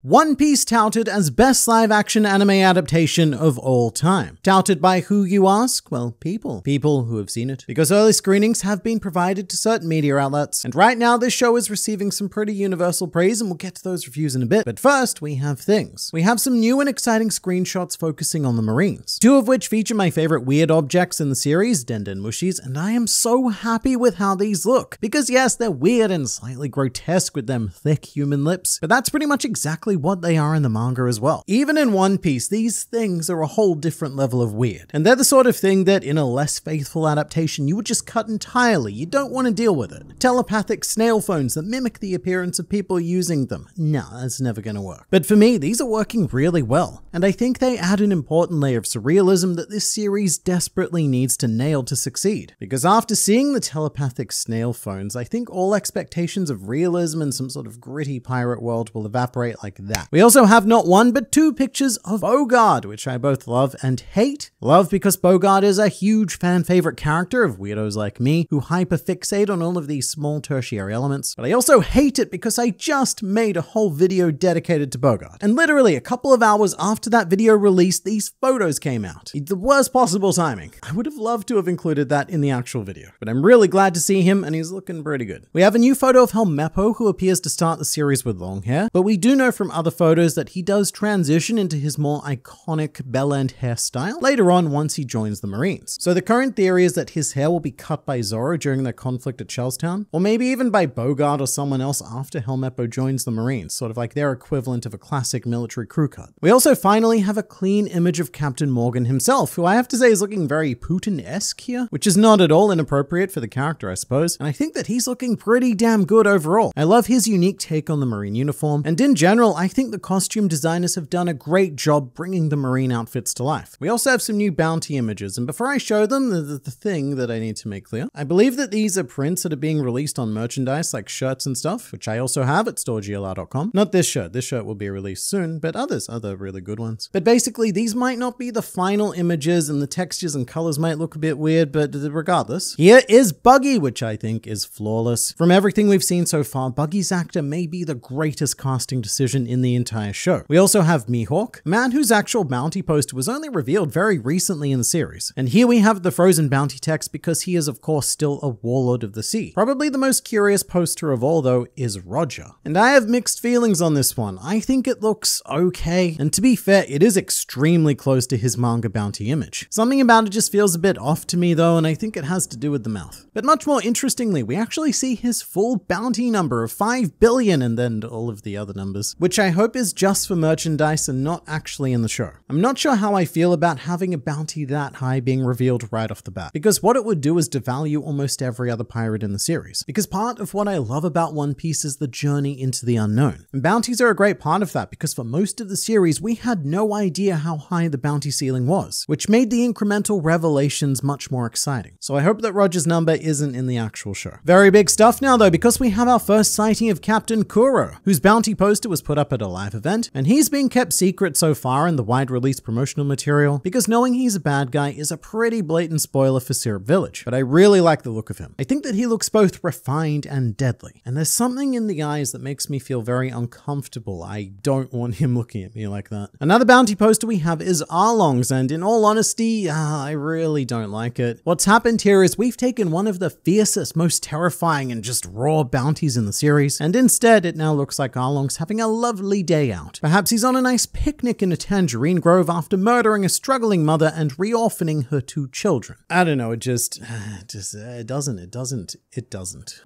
One Piece touted as best live-action anime adaptation of all time. Touted by who, you ask? Well, people. People who have seen it. Because early screenings have been provided to certain media outlets, and right now this show is receiving some pretty universal praise, and we'll get to those reviews in a bit. But first, we have things. We have some new and exciting screenshots focusing on the Marines, two of which feature my favorite weird objects in the series, Dendenmushis, and I am so happy with how these look. Because yes, they're weird and slightly grotesque with them thick human lips, but that's pretty much exactly what they are in the manga as well. Even in One Piece, these things are a whole different level of weird, and they're the sort of thing that in a less faithful adaptation you would just cut entirely. You don't want to deal with it. Telepathic snail phones that mimic the appearance of people using them. No, that's never gonna work. But for me, these are working really well, and I think they add an important layer of surrealism that this series desperately needs to nail to succeed. Because after seeing the telepathic snail phones, I think all expectations of realism and some sort of gritty pirate world will evaporate like that. We also have not one, but two pictures of Bogard, which I both love and hate. Love because Bogard is a huge fan favorite character of weirdos like me who hyperfixate on all of these small tertiary elements. But I also hate it because I just made a whole video dedicated to Bogard. And literally a couple of hours after that video released, these photos came out. The worst possible timing. I would have loved to have included that in the actual video, but I'm really glad to see him and he's looking pretty good. We have a new photo of Helmeppo, who appears to start the series with long hair, but we do know from other photos that he does transition into his more iconic bell end hairstyle later on once he joins the Marines. So the current theory is that his hair will be cut by Zoro during their conflict at Charlestown, or maybe even by Bogard or someone else after Helmeppo joins the Marines, sort of like their equivalent of a classic military crew cut. We also finally have a clean image of Captain Morgan himself, who I have to say is looking very Putin-esque here, which is not at all inappropriate for the character, I suppose, and I think that he's looking pretty damn good overall. I love his unique take on the Marine uniform, and in general, I think the costume designers have done a great job bringing the Marine outfits to life. We also have some new bounty images, and before I show them, the thing that I need to make clear, I believe that these are prints that are being released on merchandise like shirts and stuff, which I also have at storeglr.com. Not this shirt will be released soon, but other really good ones. But basically, these might not be the final images and the textures and colors might look a bit weird, but regardless, here is Buggy, which I think is flawless. From everything we've seen so far, Buggy's actor may be the greatest casting decision in the entire show. We also have Mihawk, a man whose actual bounty poster was only revealed very recently in the series. And here we have the frozen bounty text because he is of course still a warlord of the sea. Probably the most curious poster of all though is Roger. And I have mixed feelings on this one. I think it looks okay, and to be fair, it is extremely close to his manga bounty image. Something about it just feels a bit off to me though, and I think it has to do with the mouth. But much more interestingly, we actually see his full bounty number of 5 billion and then all of the other numbers, which I hope is just for merchandise and not actually in the show. I'm not sure how I feel about having a bounty that high being revealed right off the bat, because what it would do is devalue almost every other pirate in the series. Because part of what I love about One Piece is the journey into the unknown. And bounties are a great part of that because for most of the series, we had no idea how high the bounty ceiling was, which made the incremental revelations much more exciting. So I hope that Roger's number isn't in the actual show. Very big stuff now though, because we have our first sighting of Captain Kuro, whose bounty poster was put up at a live event, and he's been kept secret so far in the wide release promotional material because knowing he's a bad guy is a pretty blatant spoiler for Syrup Village. But I really like the look of him. I think that he looks both refined and deadly, and there's something in the eyes that makes me feel very uncomfortable. I don't want him looking at me like that. Another bounty poster we have is Arlong's, and in all honesty, I really don't like it. What's happened here is we've taken one of the fiercest, most terrifying and just raw bounties in the series, and instead it now looks like Arlong's having a lovely day out. Perhaps he's on a nice picnic in a tangerine grove after murdering a struggling mother and reorphaning her 2 children. I don't know, it doesn't.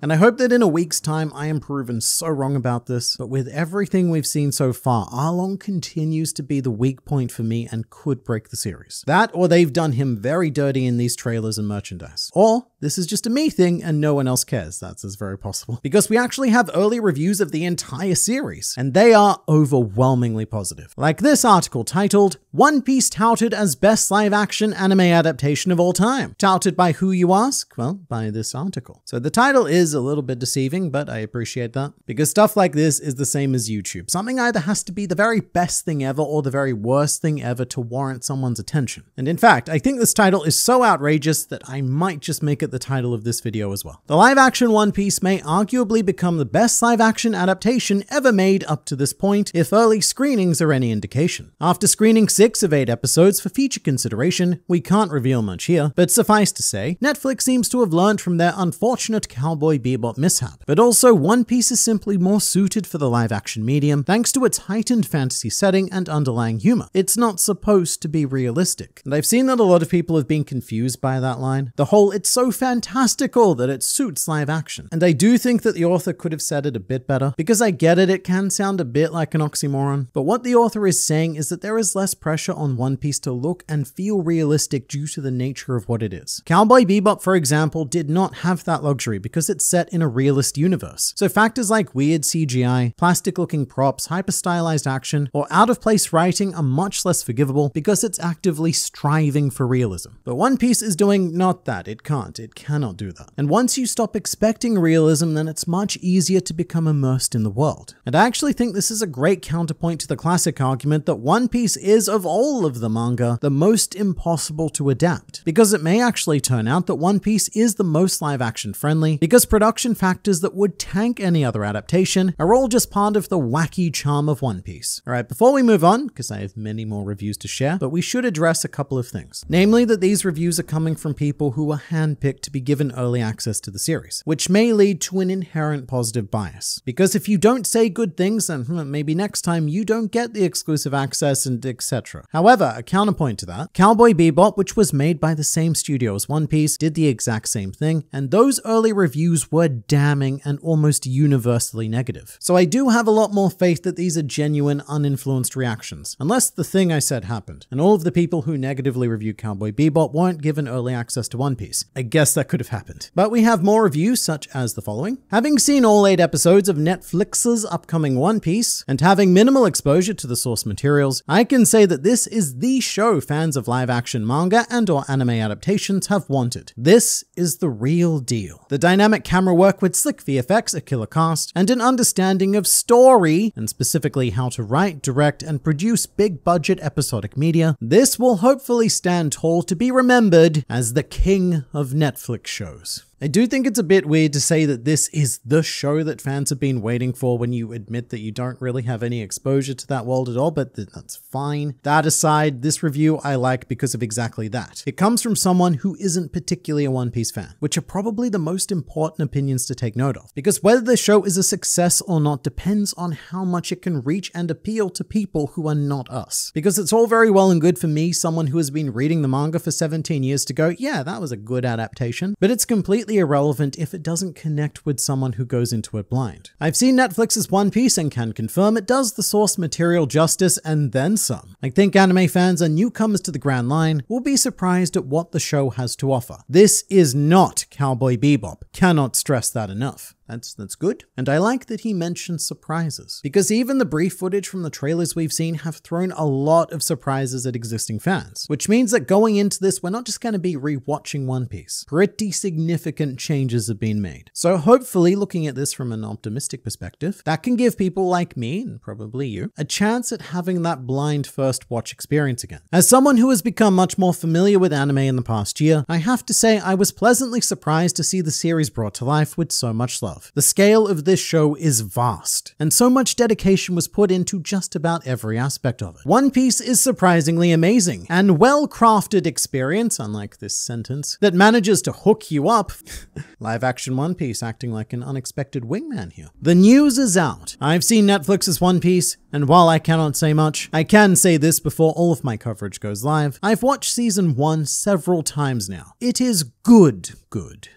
And I hope that in a week's time I am proven so wrong about this, but with everything we've seen so far, Arlong continues to be the weak point for me and could break the series. That, or they've done him very dirty in these trailers and merchandise. Or this is just a me thing and no one else cares. That's very possible. Because we actually have early reviews of the entire series, and they are overwhelmingly positive. Like this article titled, One Piece touted as best live-action anime adaptation of all time. Touted by who, you ask? Well, by this article. So the title is a little bit deceiving, but I appreciate that. Because stuff like this is the same as YouTube. Something either has to be the very best thing ever or the very worst thing ever to warrant someone's attention. And in fact, I think this title is so outrageous that I might just make it the title of this video as well. The live-action One Piece may arguably become the best live-action adaptation ever made up to this point, if early screenings are any indication. After screening 6 of 8 episodes for feature consideration, we can't reveal much here, but suffice to say, Netflix seems to have learned from their unfortunate Cowboy Bebop mishap. But also, One Piece is simply more suited for the live-action medium thanks to its heightened fantasy setting and underlying humor. It's not supposed to be realistic. And I've seen that a lot of people have been confused by that line. The whole, it's so fantastical that it suits live action. And I do think that the author could have said it a bit better, because I get it can sound a bit like an oxymoron. But what the author is saying is that there is less pressure on One Piece to look and feel realistic due to the nature of what it is. Cowboy Bebop, for example, did not have that luxury because it's set in a realist universe. So factors like weird CGI, plastic-looking props, hyper-stylized action, or out-of-place writing are much less forgivable because it's actively striving for realism. But One Piece is doing not that. It cannot do that. And once you stop expecting realism, then it's much easier to become immersed in the world. And I actually think this is a great counterpoint to the classic argument that One Piece is, of all of the manga, the most impossible to adapt. Because it may actually turn out that One Piece is the most live-action friendly, because production factors that would tank any other adaptation are all just part of the wacky charm of One Piece. Alright, before we move on, because I have many more reviews to share, but we should address a couple of things. Namely that these reviews are coming from people who were handpicked to be given early access to the series, which may lead to an inherent positive bias. Because if you don't say good things, then maybe next time you don't get the exclusive access and etc. However, a counterpoint to that, Cowboy Bebop, which was made by the same studio as One Piece, did the exact same thing, and those early reviews were damning and almost universally negative. So I do have a lot more faith that these are genuine, uninfluenced reactions, unless the thing I said happened, and all of the people who negatively reviewed Cowboy Bebop weren't given early access to One Piece. I guess that could have happened. But we have more reviews such as the following. Having seen all 8 episodes of Netflix's upcoming One Piece, and having minimal exposure to the source materials, I can say that this is the show fans of live-action manga and/or anime adaptations have wanted. This is the real deal. The dynamic camera work with slick VFX, a killer cast, and an understanding of story, and specifically how to write, direct, and produce big-budget episodic media, this will hopefully stand tall to be remembered as the king of Netflix shows. I do think it's a bit weird to say that this is the show that fans have been waiting for when you admit that you don't really have any exposure to that world at all, but that's fine. That aside, this review I like because of exactly that. It comes from someone who isn't particularly a One Piece fan, which are probably the most important opinions to take note of. Because whether the show is a success or not depends on how much it can reach and appeal to people who are not us. Because it's all very well and good for me, someone who has been reading the manga for 17 years to go, yeah, that was a good adaptation, but it's completely irrelevant if it doesn't connect with someone who goes into it blind. I've seen Netflix's One Piece and can confirm it does the source material justice and then some. I think anime fans and newcomers to the Grand Line will be surprised at what the show has to offer. This is not Cowboy Bebop. Cannot stress that enough. That's good. And I like that he mentioned surprises, because even the brief footage from the trailers we've seen have thrown a lot of surprises at existing fans, which means that going into this, we're not just going to be rewatching One Piece. Pretty significant changes have been made. So hopefully, looking at this from an optimistic perspective, that can give people like me, and probably you, a chance at having that blind first watch experience again. As someone who has become much more familiar with anime in the past year, I have to say I was pleasantly surprised to see the series brought to life with so much love. The scale of this show is vast, and so much dedication was put into just about every aspect of it. One Piece is surprisingly amazing and well-crafted experience, unlike this sentence, that manages to hook you up. Live-action One Piece acting like an unexpected wingman here. The news is out. I've seen Netflix's One Piece, and while I cannot say much, I can say this before all of my coverage goes live. I've watched season 1 several times now. It is good.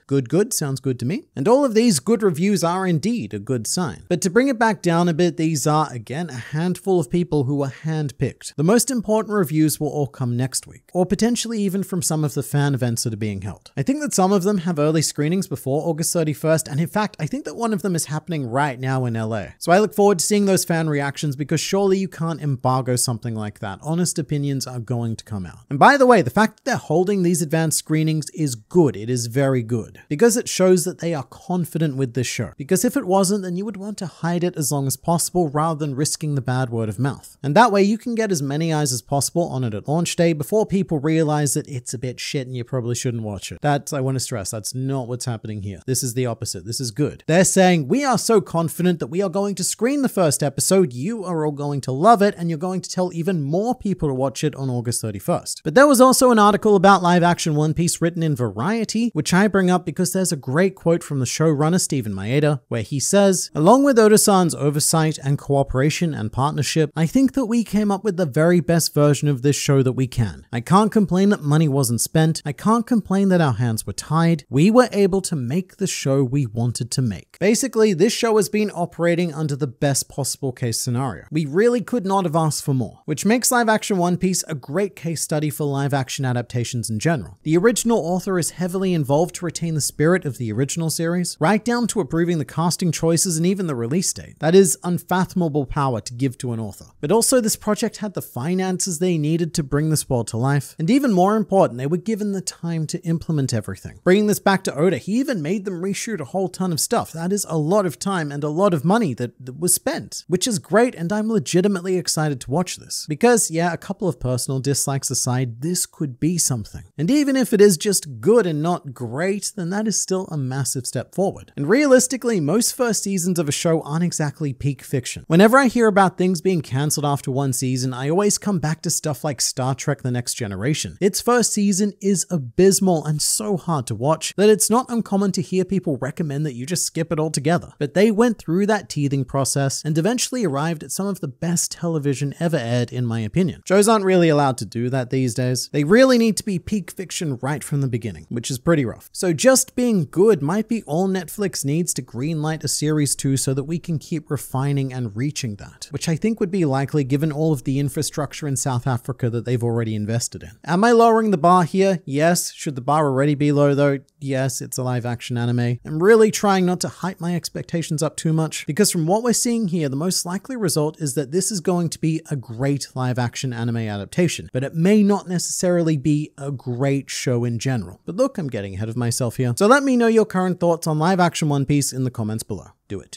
Good sounds good to me. And all of these good reviews are indeed a good sign. But to bring it back down a bit, these are, again, a handful of people who were handpicked. The most important reviews will all come next week, or potentially even from some of the fan events that are being held. I think that some of them have early screenings before August 31st, and in fact, I think that one of them is happening right now in LA. So I look forward to seeing those fan reactions because surely you can't embargo something like that. Honest opinions are going to come out. And by the way, the fact that they're holding these advanced screenings is good. It is very good because it shows that they are confident with this show. Because if it wasn't, then you would want to hide it as long as possible rather than risking the bad word of mouth. And that way you can get as many eyes as possible on it at launch day before people realize that it's a bit shit and you probably shouldn't watch it. I want to stress, that's not what's happening here. This is the opposite. This is good. They're saying, we are so confident that we are going to screen the first episode. You are all going to love it and you're going to tell even more people to watch it on August 31st. But there was also an article about live action One Piece written in Variety, which I bring up because there's a great quote from the showrunner Steven Maeda, where he says, along with Oda-san's oversight and cooperation and partnership, I think that we came up with the very best version of this show that we can. I can't complain that money wasn't spent. I can't complain that our hands were tied. We were able to make the show we wanted to make. Basically, this show has been operating under the best possible case scenario. We really could not have asked for more, which makes live action One Piece a great case study for live action adaptations in general. The original author is heavily involved to retain the spirit of the original series, right down to approving the casting choices and even the release date. That is unfathomable power to give to an author. But also this project had the finances they needed to bring this world to life, and even more important, they were given the time to implement everything. Bringing this back to Oda, he even made them reshoot a whole ton of stuff. That is a lot of time and a lot of money that was spent, which is great, and I'm legitimately excited to watch this. Because, yeah, a couple of personal dislikes aside, this could be something. And even if it is just good and not great, then that is still a massive step forward. And realistically, most first seasons of a show aren't exactly peak fiction. Whenever I hear about things being cancelled after one season, I always come back to stuff like Star Trek The Next Generation. Its first season is abysmal and so hard to watch that it's not uncommon to hear people recommend that you just skip it altogether. But they went through that teething process and eventually arrived at some of the best television ever aired, in my opinion. Shows aren't really allowed to do that these days. They really need to be peak fiction right from the beginning, which is pretty rough. So just being good might be all Netflix needs to greenlight a series 2 so that we can keep refining and reaching that, which I think would be likely given all of the infrastructure in South Africa that they've already invested in. Am I lowering the bar here? Yes. Should the bar already be low though? Yes, it's a live action anime. I'm really trying not to hype my expectations up too much because from what we're seeing here, the most likely result is that this is going to be a great live action anime adaptation, but it may not necessarily be a great show in general. But look, I'm getting ahead of myself here. So let me know your current thoughts on live action One Piece in the comments below. Do it.